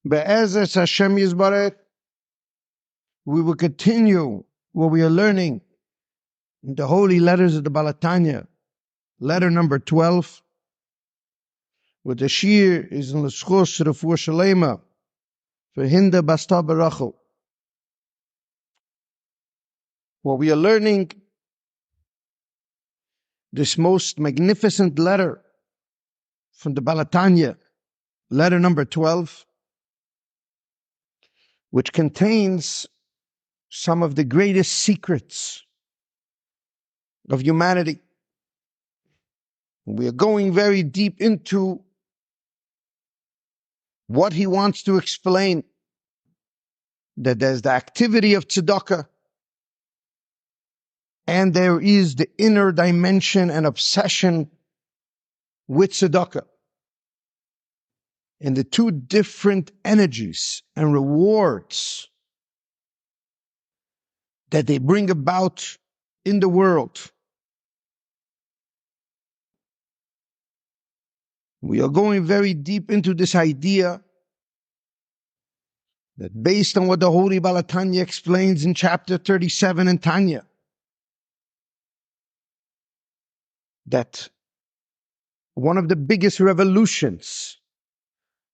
Be'ezes Hashem Yisbarech, we will continue what we are learning in the holy letters of the Balatanya, letter number 12, where the shir is in L'schus Refuah Shalema for Hinda Basta Barachel. What we are learning, this most magnificent letter from the Balatanya, letter number 12, which contains some of the greatest secrets of humanity. We are going very deep into what he wants to explain, that there's the activity of tzedakah, and there is the inner dimension and obsession with tzedakah. And the two different energies and rewards that they bring about in the world. We are going very deep into this idea that, based on what the Holy Balatanya explains in chapter 37 in Tanya, that one of the biggest revolutions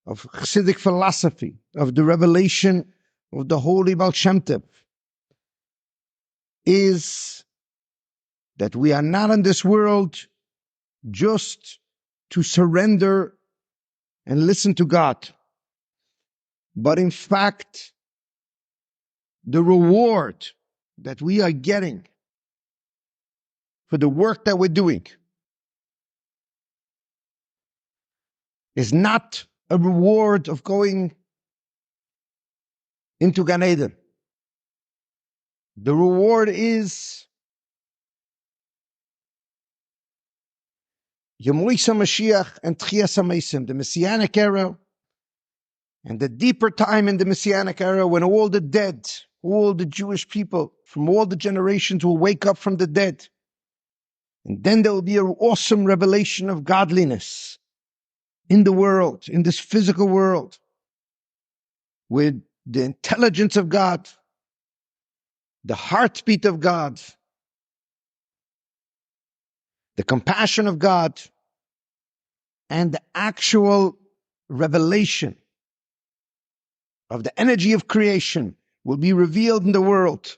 of Chassidic philosophy, of the revelation of the Holy Baal Shem Tov, is that we are not in this world just to surrender and listen to God, but in fact, the reward that we are getting for the work that we're doing is not a reward of going into Gan Eden. The reward is Yemoisa Mashiach and Tchias HaMeisim, the Messianic era, and the deeper time in the Messianic era when all the dead, all the Jewish people from all the generations will wake up from the dead. And then there will be an awesome revelation of godliness in the world, in this physical world, with the intelligence of God, the heartbeat of God, the compassion of God, and the actual revelation of the energy of creation will be revealed in the world.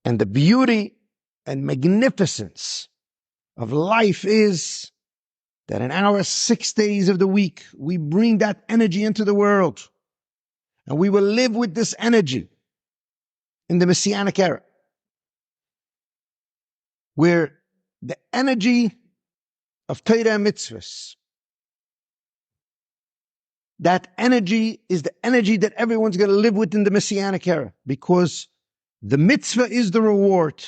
And the beauty and magnificence of life is that in our 6 days of the week, we bring that energy into the world. And we will live with this energy in the Messianic era, where the energy of Torah and mitzvahs, that energy is the energy that everyone's going to live with in the Messianic era, because the mitzvah is the reward.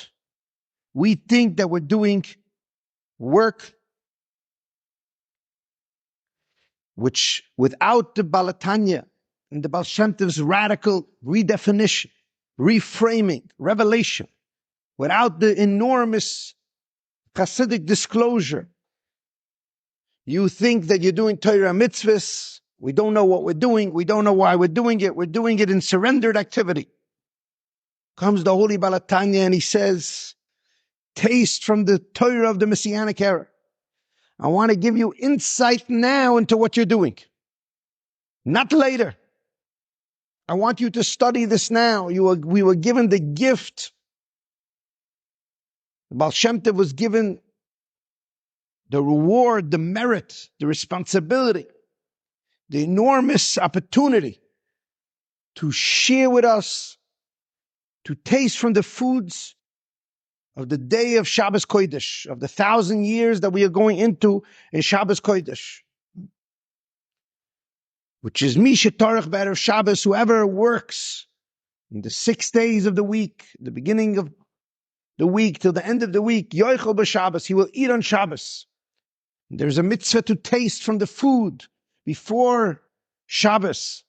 We think that we're doing work which, without the Balatanya and the Baal Shem Tov's radical redefinition, reframing, revelation, without the enormous Chassidic disclosure, you think that you're doing Torah mitzvahs. We don't know what we're doing. We don't know why we're doing it. We're doing it in surrendered activity. Comes the Holy Balatanya and he says, taste from the Torah of the Messianic era. I want to give you insight now into what you're doing, not later. I want you to study this now. We were given the gift. The Baal Shem Tov was given the reward, the merit, the responsibility, the enormous opportunity to share with us, to taste from the foods of the day of Shabbos Kodesh, of the 1,000 years that we are going into in Shabbos Kodesh, which is Mi Shetarach B'Erev Shabbos, whoever works in the 6 days of the week, the beginning of the week till the end of the week, Yoichel B'Shabbos, he will eat on Shabbos. There's a mitzvah to taste from the food before Shabbos.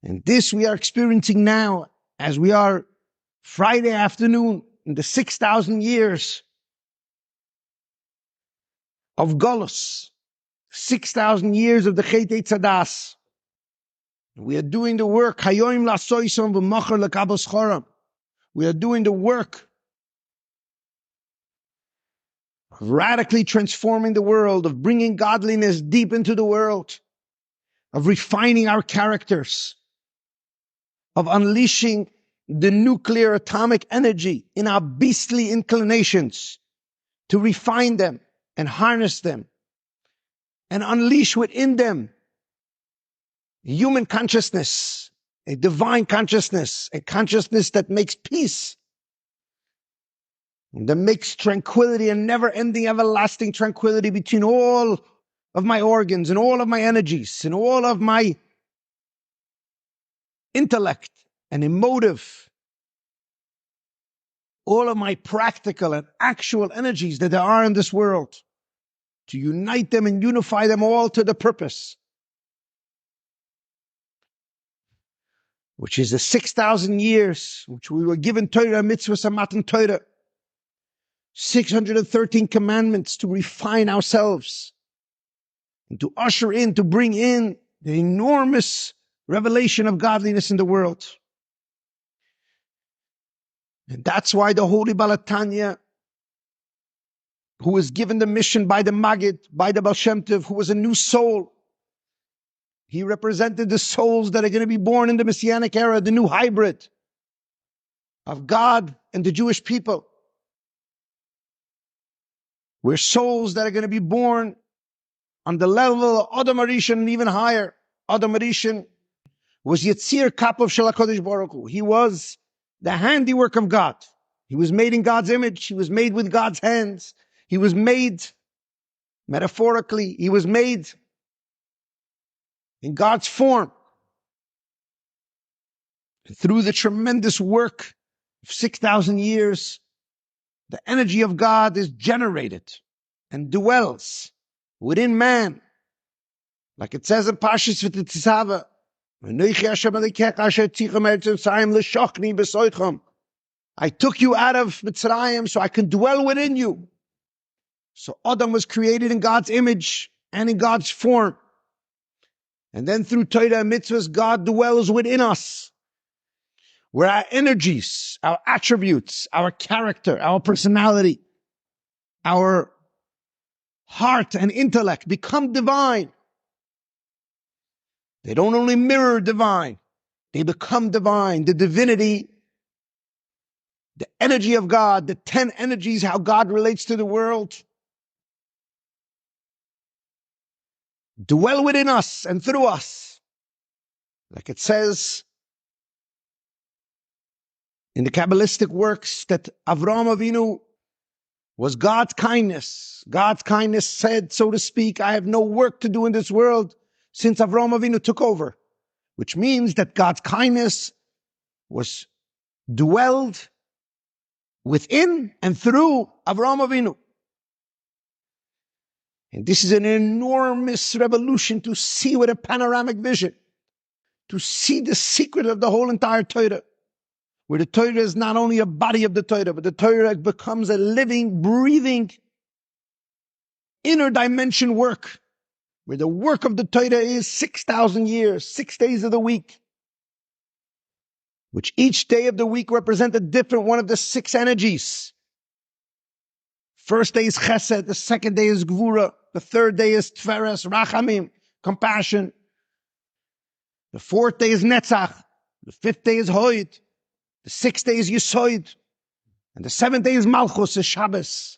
And this we are experiencing now as we are Friday afternoon in the 6,000 years of Golus, 6,000 years of the Chet Eitzadas. We are doing the work. Hayoim lasoisom v'machar lekabel schoram. We are doing the work of radically transforming the world, of bringing godliness deep into the world, of refining our characters, of unleashing the nuclear atomic energy in our beastly inclinations, to refine them and harness them and unleash within them human consciousness, a divine consciousness, a consciousness that makes peace, that makes tranquility and never-ending, everlasting tranquility between all of my organs and all of my energies and all of my intellect and emotive, all of my practical and actual energies that there are in this world, to unite them and unify them all to the purpose, which is the 6,000 years which we were given Torah, mitzvahs, and matan Torah, 613 commandments to refine ourselves and to usher in, to bring in the enormous revelation of godliness in the world. And that's why the Holy Balatanya, who was given the mission by the Maggid, by the Baal Shem Tov, who was a new soul, he represented the souls that are going to be born in the Messianic era, the new hybrid of God and the Jewish people. We're souls that are going to be born on the level of Adam Arishan and even higher. Adam Arishan was Yetzir Kapov Shel HaKadosh Baruch Hu. He was the handiwork of God. He was made in God's image. He was made with God's hands. He was made, metaphorically, he was made in God's form. And through the tremendous work of 6,000 years, the energy of God is generated and dwells within man. Like it says in Parshas V'Tetzaveh, I took you out of Mitzrayim so I can dwell within you. So Adam was created in God's image and in God's form. And then through Torah and mitzvahs, God dwells within us, where our energies, our attributes, our character, our personality, our heart and intellect become divine. They don't only mirror divine, they become divine. The divinity, the energy of God, the 10 energies, how God relates to the world, dwell within us and through us. Like it says in the Kabbalistic works that Avraham Avinu was God's kindness. God's kindness said, so to speak, I have no work to do in this world since Avraham Avinu took over. Which means that God's kindness was dwelled within and through Avraham Avinu. And this is an enormous revolution to see with a panoramic vision, to see the secret of the whole entire Torah, where the Torah is not only a body of the Torah, but the Torah becomes a living, breathing, inner dimension work, where the work of the Torah is 6,000 years, 6 days of the week, which each day of the week represents a different one of the 6 energies. First day is Chesed, the second day is Gvura, the third day is Tferes, Rachamim, compassion. The fourth day is Netzach, the fifth day is Hoid, the sixth day is Yisoid, and the seventh day is Malchus, is Shabbos.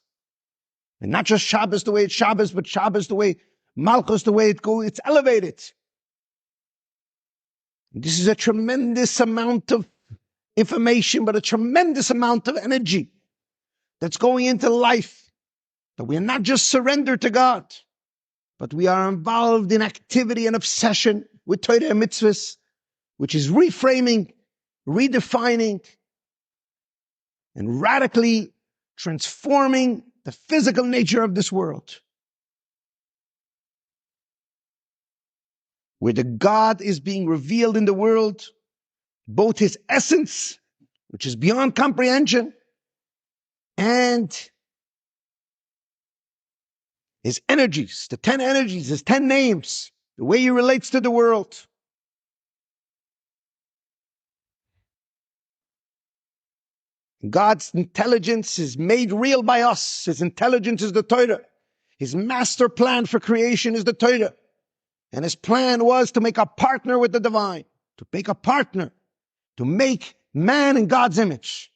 And not just Shabbos the way it's Shabbos, but Shabbos the way Malchus the way it goes, it's elevated. And this is a tremendous amount of information, but a tremendous amount of energy that's going into life. That we are not just surrendered to God, but we are involved in activity and obsession with Torah and mitzvahs, which is reframing, redefining, and radically transforming the physical nature of this world, where the God is being revealed in the world, both his essence, which is beyond comprehension, and his energies, the 10 energies, his 10 names, the way he relates to the world. God's intelligence is made real by us. His intelligence is the Torah. His master plan for creation is the Torah. And his plan was to make a partner with the divine, to make a partner, to make man in God's image.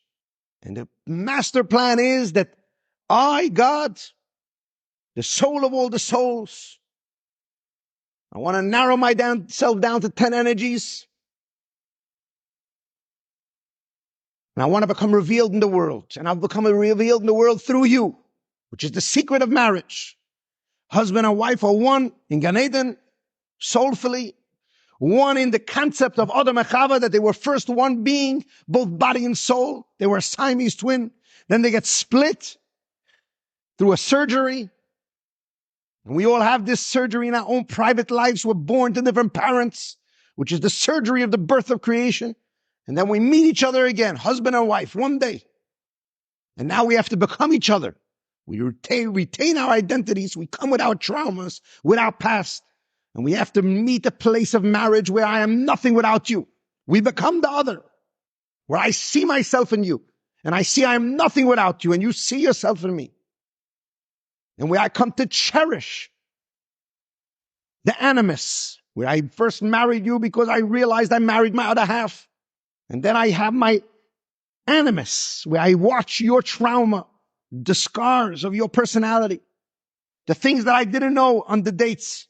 And the master plan is that I, God, the soul of all the souls, I want to narrow myself down to 10 energies. And I want to become revealed in the world. And I'll become revealed in the world through you, which is the secret of marriage. Husband and wife are one in Gan Eden, soulfully. One in the concept of Adam and Chava, that they were first one being, both body and soul. They were a Siamese twin. Then they get split through a surgery. And we all have this surgery in our own private lives. We're born to different parents, which is the surgery of the birth of creation. And then we meet each other again, husband and wife, one day. And now we have to become each other. We retain our identities. We come with our traumas, with our past. And we have to meet a place of marriage where I am nothing without you. We become the other, where I see myself in you. And I see I am nothing without you. And you see yourself in me. And where I come to cherish the animus, where I first married you because I realized I married my other half. And then I have my animus, where I watch your trauma, the scars of your personality, the things that I didn't know on the dates.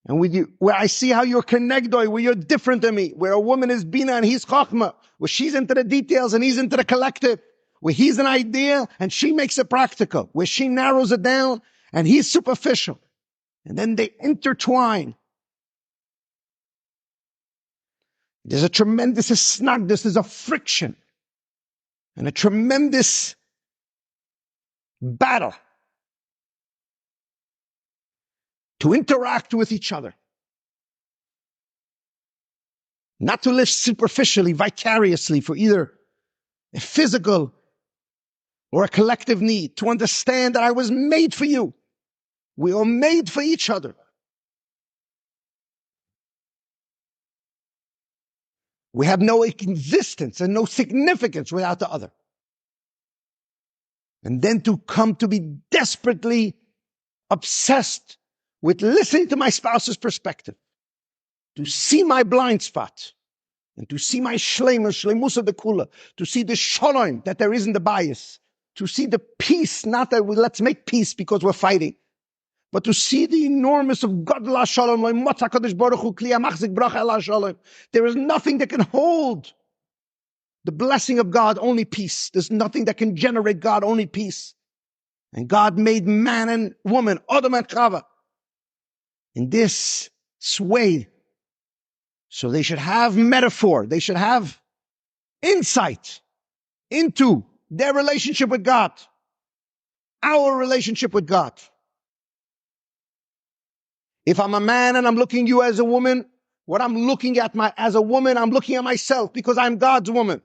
And with you, where I see how you're connectoi, where you're different than me, where a woman is Bina and he's Chachma, where she's into the details and he's into the collective, where he's an idea and she makes it practical, where she narrows it down and he's superficial. And then they intertwine. There's a tremendous snugness, there's a friction and a tremendous battle to interact with each other. Not to live superficially, vicariously for either a physical or a collective need. To understand that I was made for you. We are made for each other. We have no existence and no significance without the other. And then to come to be desperately obsessed with listening to my spouse's perspective, to see my blind spot, and to see my shleimus of the kula, to see the shalom that there isn't the bias, to see the peace, not that let's make peace because we're fighting, but to see the enormous of God la shalom, there is nothing that can hold the blessing of God, only peace. There's nothing that can generate God, only peace. And God made man and woman, Adam and Chava, in this sway. So they should have metaphor. They should have insight into their relationship with God, our relationship with God. If I'm a man and I'm looking at you as a woman, what I'm looking at as a woman, I'm looking at myself because I'm God's woman.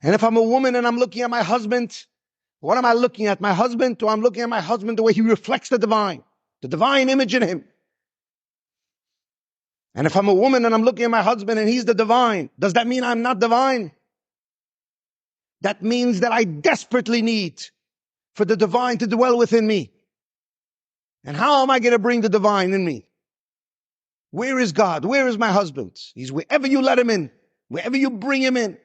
And if I'm a woman and I'm looking at my husband, what am I looking at? My husband, or I'm looking at my husband the way he reflects the divine image in him. And if I'm a woman and I'm looking at my husband and he's the divine, does that mean I'm not divine? That means that I desperately need for the divine to dwell within me. And how am I going to bring the divine in me? Where is God? Where is my husband? He's wherever you let him in, wherever you bring him in.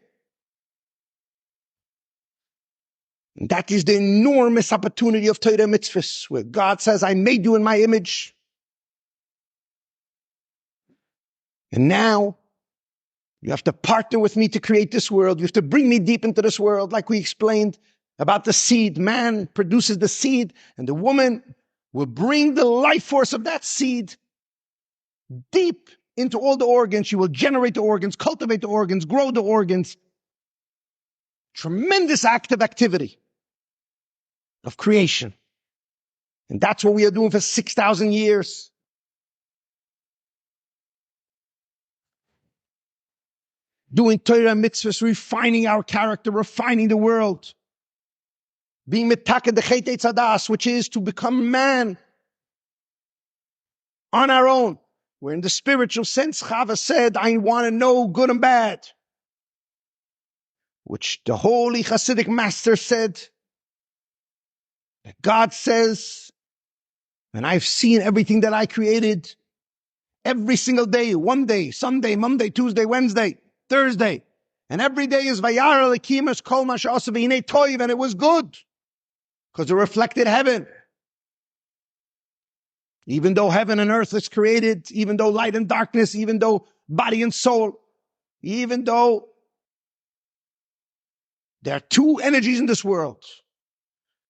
And that is the enormous opportunity of Torah mitzvahs, where God says, I made you in my image. And now you have to partner with me to create this world. You have to bring me deep into this world, like we explained about the seed. Man produces the seed, and the woman will bring the life force of that seed deep into all the organs. She will generate the organs, cultivate the organs, grow the organs. Tremendous active activity of creation. And that's what we are doing for 6,000 years. Doing Torah mitzvahs, refining our character, refining the world. being mitaked the chet etzadas, which is to become man on our own. Where in the spiritual sense, Chava said, I want to know good and bad. Which the holy Chassidic master said, that God says, and I've seen everything that I created every single day, Sunday, Monday, Tuesday, Wednesday, Thursday. And every day is Vayara Lekimas Kol Mashasa V'Hinei Toiv, and it was good. Because it reflected heaven. Even though heaven and earth is created, even though light and darkness, even though body and soul, even though there are two energies in this world.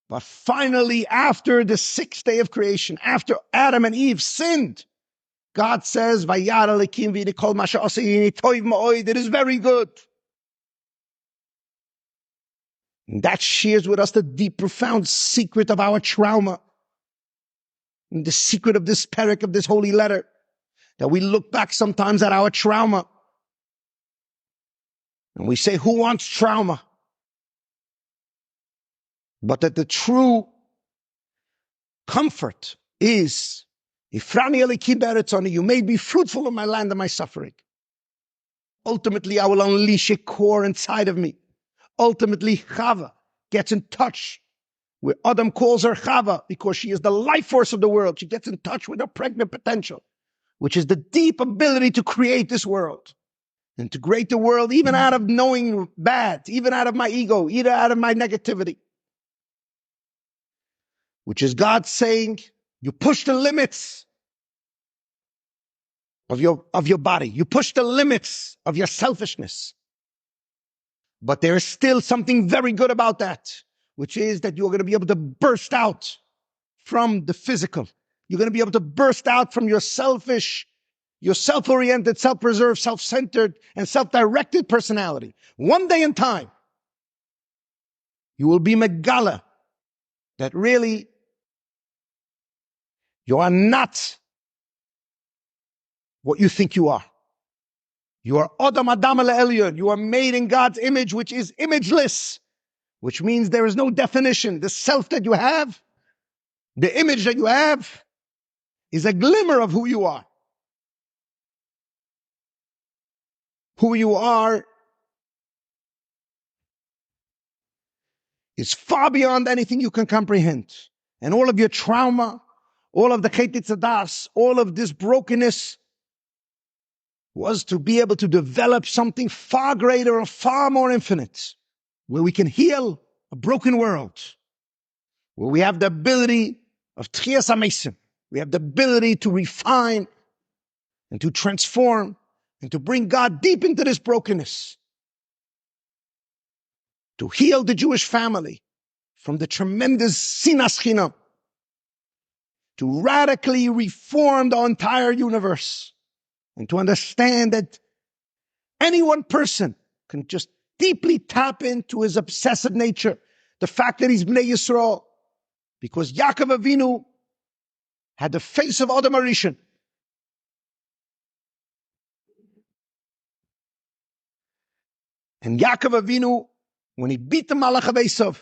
But finally, after the sixth day of creation, after Adam and Eve sinned, God says, Vayara Lekim V'Hinei Kol Mashasa V'Hinei Toiv Ma'od, it is very good. And that shares with us the deep, profound secret of our trauma. And the secret of this parak, of this holy letter. That we look back sometimes at our trauma. And we say, who wants trauma? But that the true comfort is, Ifrani Eliki Beretzoni, you made me fruitful in my land and my suffering. Ultimately, I will unleash a core inside of me. Ultimately, Chava gets in touch where Adam calls her Chava because she is the life force of the world. She gets in touch with her pregnant potential, which is the deep ability to create this world and to create the world even out of knowing bad, even out of my ego, even out of my negativity, which is God saying, you push the limits of your body. You push the limits of your selfishness. But there is still something very good about that, which is that you're going to be able to burst out from the physical. You're going to be able to burst out from your selfish, your self-oriented, self-preserved, self-centered, and self-directed personality. One day in time, you will be Megala, that really you are not what you think you are. You are Adam Adam Elyon. You are made in God's image, which is imageless, which means there is no definition. The self that you have, the image that you have, is a glimmer of who you are. Who you are is far beyond anything you can comprehend. And all of your trauma, all of the chetitzadas, all of this brokenness was to be able to develop something far greater and far more infinite, where we can heal a broken world, where we have the ability of Tchias HaMesim. We have the ability to refine and to transform and to bring God deep into this brokenness, to heal the Jewish family from the tremendous sinas chinam, to radically reform the entire universe, and to understand that any one person can just deeply tap into his obsessive nature, the fact that he's Bnei Yisrael, because Yaakov Avinu had the face of Adam Arishan. And Yaakov Avinu, when he beat the Malach of Esav,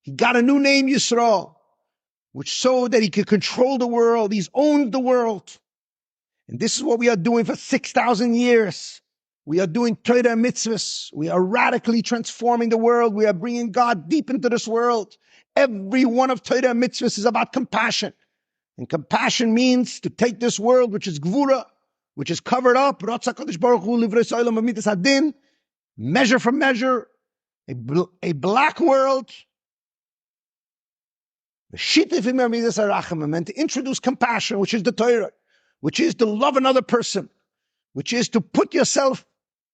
he got a new name, Yisrael, which showed that he could control the world. He's owned the world. And this is what we are doing for 6,000 years. We are doing Torah and mitzvahs. We are radically transforming the world. We are bringing God deep into this world. Every one of Torah and mitzvahs is about compassion. And compassion means to take this world, which is gvura, which is covered up, measure for measure, a black world, and to introduce compassion, which is the Torah, which is to love another person, which is to put yourself,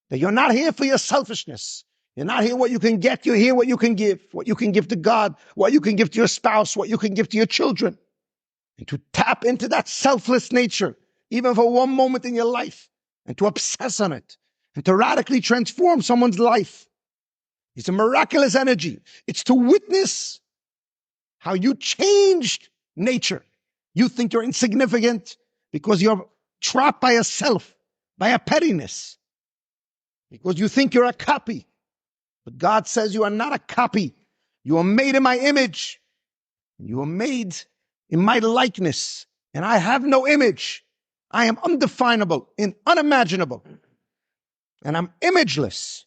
that you're not here for your selfishness. You're not here what you can get, you're here what you can give to God, what you can give to your spouse, what you can give to your children. And to tap into that selfless nature, even for one moment in your life, and to obsess on it, and to radically transform someone's life. It's a miraculous energy. It's to witness how you changed nature. You think you're insignificant because you're trapped by a self, by a pettiness, because you think you're a copy. But God says you are not a copy. You are made in my image. You are made in my likeness. And I have no image. I am undefinable and unimaginable. And I'm imageless.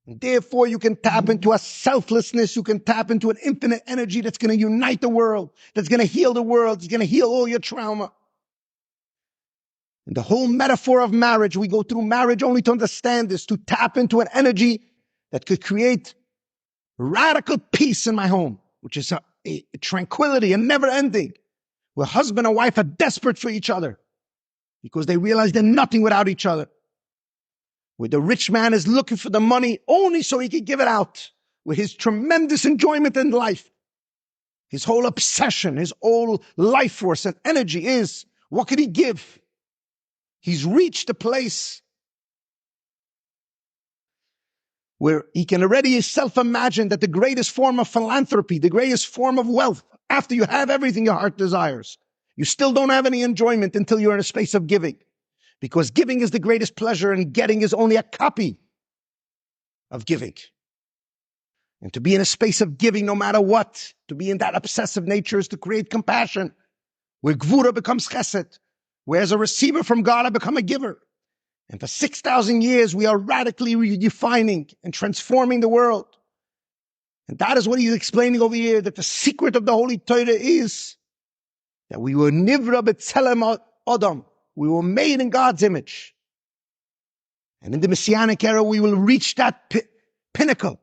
And therefore, you can tap into a selflessness. You can tap into an infinite energy that's going to unite the world, that's going to heal the world, that's going to heal all your trauma. And the whole metaphor of marriage, we go through marriage only to understand this, to tap into an energy that could create radical peace in my home, which is a tranquility and never ending, where husband and wife are desperate for each other because they realize they're nothing without each other. Where the rich man is looking for the money only so he can give it out. With his tremendous enjoyment in life. His whole obsession, his whole life force and energy is, what could he give? He's reached a place where he can already self-imagine that the greatest form of philanthropy, the greatest form of wealth, after you have everything your heart desires, you still don't have any enjoyment until you're in a space of giving. Because giving is the greatest pleasure and getting is only a copy of giving. And to be in a space of giving no matter what, to be in that obsessive nature is to create compassion, where Gvura becomes Chesed, where as a receiver from God I become a giver. And for 6,000 years we are radically redefining and transforming the world. And that is what he's explaining over here, that the secret of the Holy Torah is that we were Nivra B'Tselem Adam. We were made in God's image. And in the Messianic era, we will reach that pinnacle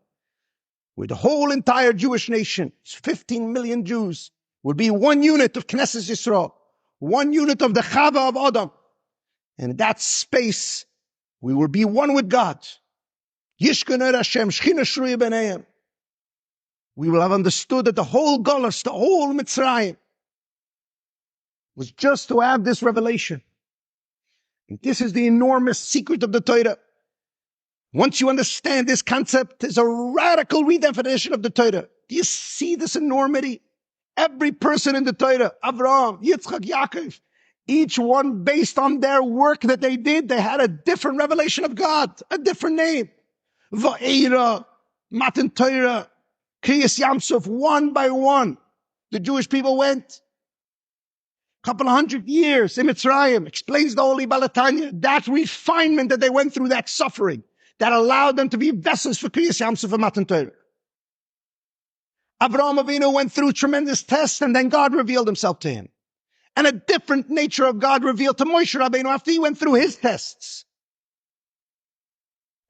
where the whole entire Jewish nation, 15 million Jews, will be one unit of Knesset Yisrael, one unit of the Chava of Adam. And in that space, we will be one with God. Yishkener Hashem, Shechina Shruya B'neihem. We will have understood that the whole Golus, the whole Mitzrayim, was just to have this revelation. And this is the enormous secret of the Torah. Once you understand this concept, there's a radical redefinition of the Torah. Do you see this enormity? Every person in the Torah, Avraham, Yitzchak, Yaakov, each one based on their work that they did, they had a different revelation of God, a different name. Va'era, Matan Torah, Kriyas Yamsuf, one by one. The Jewish people went. Couple of 100 years in Mitzrayim, explains the Holy Balatanya, that refinement that they went through, that suffering, that allowed them to be vessels for Kriyas Yamsuf and Matan Torah. Avraham Avinu went through tremendous tests, and then God revealed himself to him. And a different nature of God revealed to Moshe Rabbeinu after he went through his tests.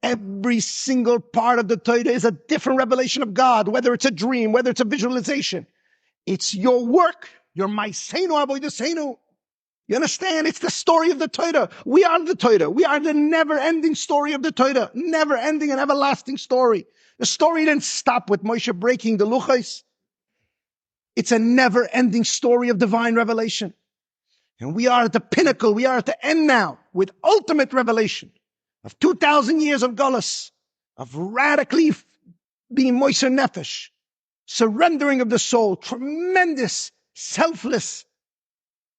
Every single part of the Torah is a different revelation of God, whether it's a dream, whether it's a visualization. It's your work. You're my Seinu, Avodah Seinu. You understand? It's the story of the Torah. We are the Torah. We are the never-ending story of the Torah. Never-ending and everlasting story. The story didn't stop with Moshe breaking the luchos. It's a never-ending story of divine revelation. And we are at the pinnacle. We are at the end now with ultimate revelation of 2,000 years of Golus, of radically being Moshe Nefesh, surrendering of the soul, tremendous selfless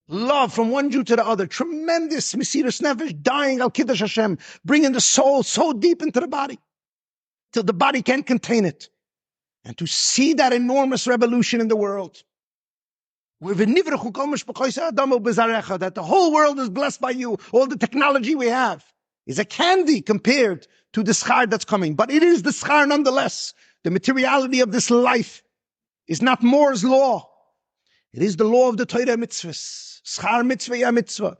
love from one Jew to the other, tremendous Mesiras Nefesh, dying al Kiddush Hashem, bringing the soul so deep into the body till the body can't contain it. And to see that enormous revolution in the world, that the whole world is blessed by you, all the technology we have is a candy compared to the schar that's coming. But it is the schar nonetheless. The materiality of this life is not Moore's law. It is the law of the Torah mitzvahs. Schar mitzvah ya mitzvah.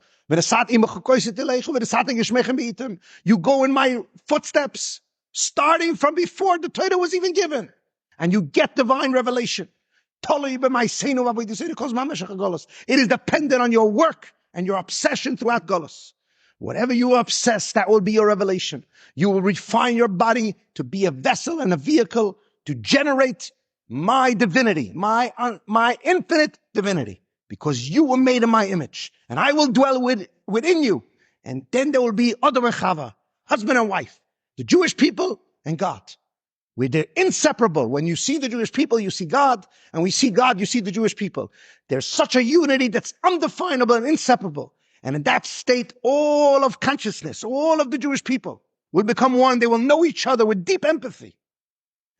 You go in my footsteps, starting from before the Torah was even given. And you get divine revelation. It is dependent on your work and your obsession throughout Golus. Whatever you obsess, that will be your revelation. You will refine your body to be a vessel and a vehicle to generate my divinity, my infinite divinity, because you were made in my image, and I will dwell within you. And then there will be Adam and Chava, husband and wife, the Jewish people and God. They're inseparable. When you see the Jewish people, you see God, and we see God, you see the Jewish people. There's such a unity that's undefinable and inseparable. And in that state, all of consciousness, all of the Jewish people will become one. They will know each other with deep empathy.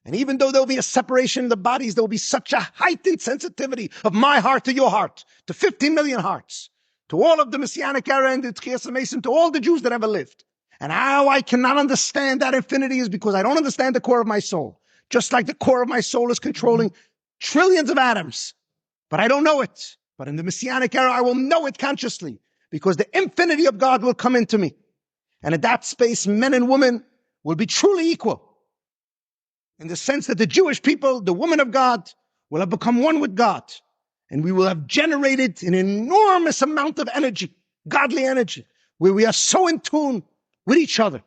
And even though there'll be a separation in the bodies, there will be such a heightened sensitivity of my heart to your heart, to 15 million hearts, to all of the Messianic era and the Tchias Mason, to all the Jews that ever lived. And how I cannot understand that infinity is because I don't understand the core of my soul. Just like the core of my soul is controlling trillions of atoms, but I don't know it. But in the Messianic era, I will know it consciously because the infinity of God will come into me. And at that space, men and women will be truly equal. In the sense that the Jewish people, the women of God, will have become one with God. And we will have generated an enormous amount of energy, godly energy, where we are so in tune with each other.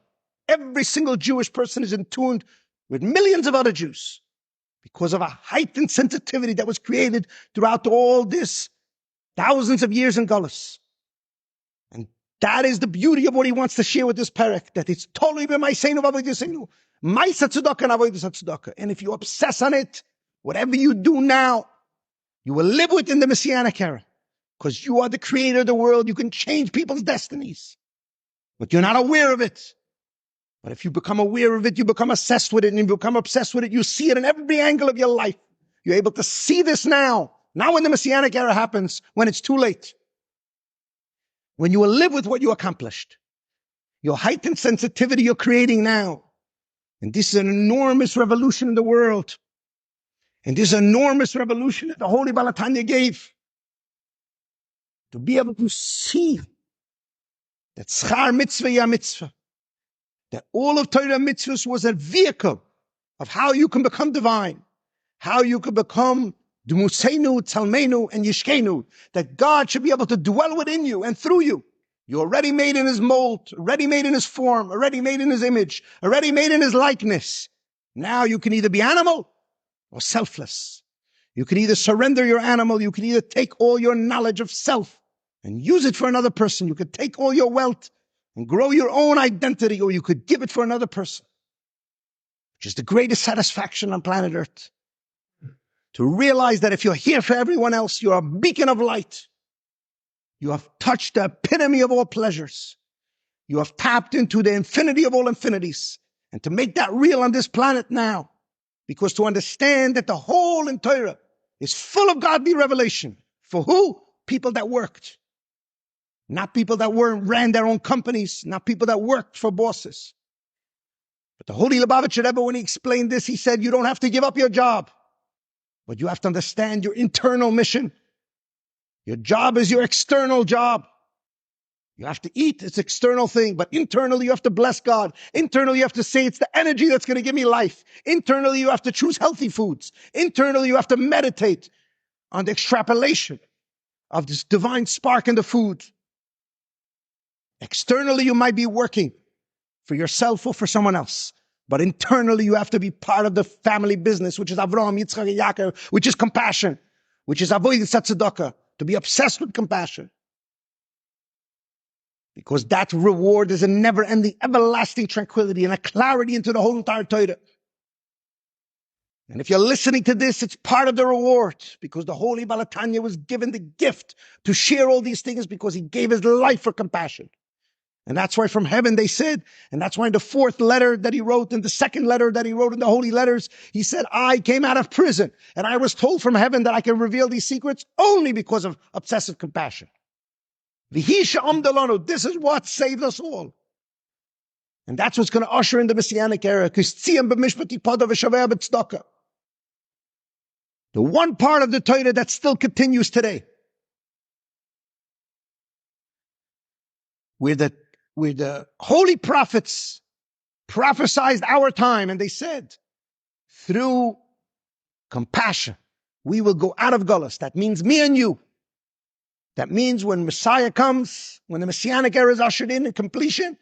Every single Jewish person is in tune with millions of other Jews because of a heightened sensitivity that was created throughout all this thousands of years in Gullus. And that is the beauty of what he wants to share with this parak, that it's totally by my saying of avodah my tzedakah and avodah tzedakah. And if you obsess on it, whatever you do now, you will live within the Messianic era. Because you are the creator of the world. You can change people's destinies. But you're not aware of it. But if you become aware of it, you become obsessed with it. And if you become obsessed with it, you see it in every angle of your life. You're able to see this now. Now when the Messianic era happens, when it's too late. When you will live with what you accomplished. Your heightened sensitivity you're creating now. And this is an enormous revolution in the world. And this enormous revolution that the Holy Balatanya gave. To be able to see that schar mitzvah ya mitzvah. That all of Torah mitzvahs was a vehicle of how you can become divine. How you can become Dmusenu, Talmenu, and Yishkenu. That God should be able to dwell within you and through you. You're already made in his mold, already made in his form, already made in his image, already made in his likeness. Now you can either be animal or selfless. You can either surrender your animal, you can either take all your knowledge of self and use it for another person. You could take all your wealth and grow your own identity, or you could give it for another person, which is the greatest satisfaction on planet Earth. To realize that if you're here for everyone else, you're a beacon of light. You have touched the epitome of all pleasures. You have tapped into the infinity of all infinities. And to make that real on this planet now, because to understand that the whole in Torah is full of godly revelation. For who? People that worked. Not people that ran their own companies, not people that worked for bosses. But the Holy Lubavitcher Rebbe, when he explained this, he said, you don't have to give up your job, but you have to understand your internal mission. Your job is your external job. You have to eat, it's an external thing, but internally you have to bless God. Internally you have to say it's the energy that's going to give me life. Internally you have to choose healthy foods. Internally you have to meditate on the extrapolation of this divine spark in the food. Externally you might be working for yourself or for someone else. But internally you have to be part of the family business, which is Avraham, Yitzchak, and Yaakov, which is compassion, which is avodah tzedakah, to be obsessed with compassion. Because that reward is a never-ending, everlasting tranquility and a clarity into the whole entire Torah. And if you're listening to this, it's part of the reward, because the Holy Balatanya was given the gift to share all these things because he gave his life for compassion. And that's why from heaven they said, and that's why in the fourth letter that he wrote, in the second letter that he wrote in the holy letters, he said, I came out of prison and I was told from heaven that I can reveal these secrets only because of obsessive compassion. V'hisha amdalanu, this is what saved us all. And that's what's going to usher in the Messianic era. The one part of the Torah that still continues today. Where the holy prophets prophesied our time, and they said, through compassion, we will go out of Gullus. That means me and you. That means when Messiah comes, when the Messianic era is ushered in completion,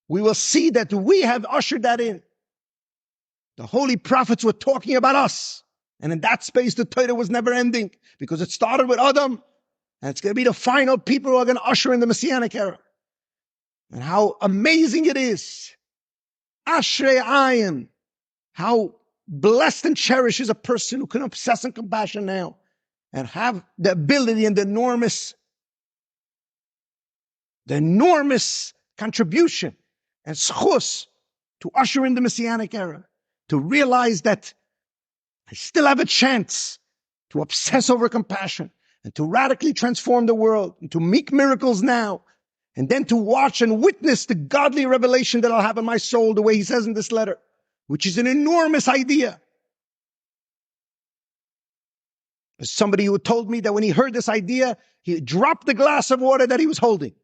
we will see that we have ushered that in. The holy prophets were talking about us. And in that space, the Torah was never ending, because it started with Adam, and it's going to be the final people who are going to usher in the Messianic era. And how amazing it is. Ashrei Ayin. How blessed and cherished is a person who can obsess on compassion now and have the ability and the enormous contribution and schus to usher in the Messianic era. to realize that I still have a chance to obsess over compassion and to radically transform the world and to make miracles now, and then to watch and witness the godly revelation that I'll have in my soul, the way he says in this letter, which is an enormous idea. There's somebody who told me that when he heard this idea, he dropped the glass of water that he was holding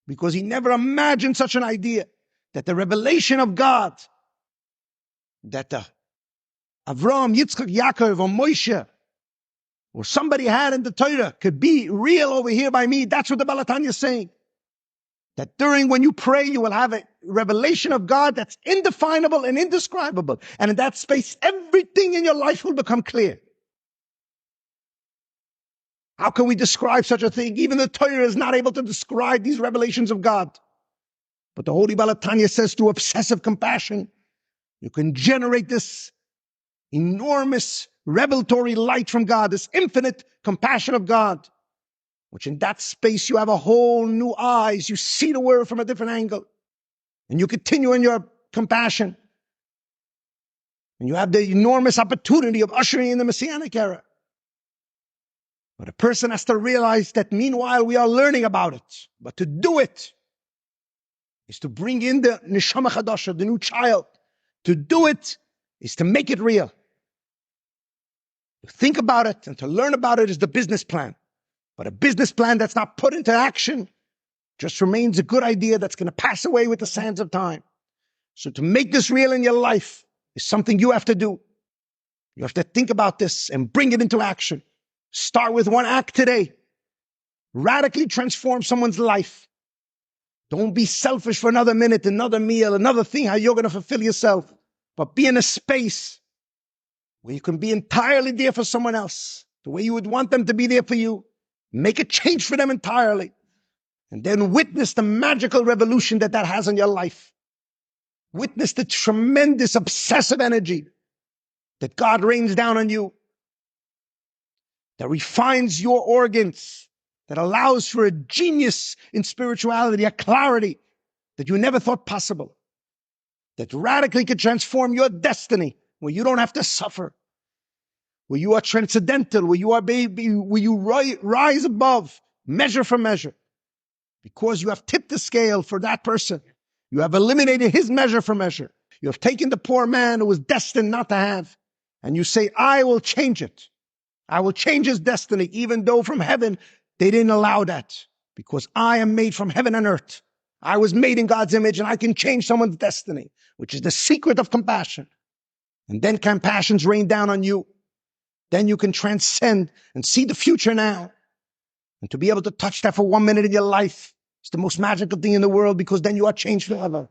because he never imagined such an idea, that the revelation of God, that the Avram, Yitzchak, Yaakov, or Moshe, or somebody had in the Torah could be real over here by me. That's what the Baal HaTanya is saying. That during when you pray, you will have a revelation of God that's indefinable and indescribable. And in that space, everything in your life will become clear. How can we describe such a thing? Even the Torah is not able to describe these revelations of God. But the Holy Baal HaTanya says through obsessive compassion, you can generate this enormous revelatory light from God, this infinite compassion of God, which in that space you have a whole new eyes. You see the world from a different angle. And you continue in your compassion. And you have the enormous opportunity of ushering in the Messianic era. But a person has to realize that meanwhile we are learning about it. But to do it is to bring in the Neshama Chadasha, the new child. To do it is to make it real. To think about it and to learn about it is the business plan. But a business plan that's not put into action just remains a good idea that's going to pass away with the sands of time. So to make this real in your life is something you have to do. You have to think about this and bring it into action. Start with one act today. Radically transform someone's life. Don't be selfish for another minute, another meal, another thing, how you're going to fulfill yourself. But be in a space where you can be entirely there for someone else, the way you would want them to be there for you. Make a change for them entirely. And then witness the magical revolution that has in your life. Witness the tremendous obsessive energy that God rains down on you, that refines your organs, that allows for a genius in spirituality, a clarity that you never thought possible, that radically could transform your destiny, where you don't have to suffer, where you are transcendental, where you are where you rise above, measure for measure, because you have tipped the scale for that person. You have eliminated his measure for measure. You have taken the poor man who was destined not to have, and you say, I will change it. I will change his destiny, even though from heaven they didn't allow that, because I am made from heaven and earth. I was made in God's image, and I can change someone's destiny, which is the secret of compassion. And then compassions rain down on you. Then you can transcend and see the future now. And to be able to touch that for 1 minute in your life is the most magical thing in the world, because then you are changed forever.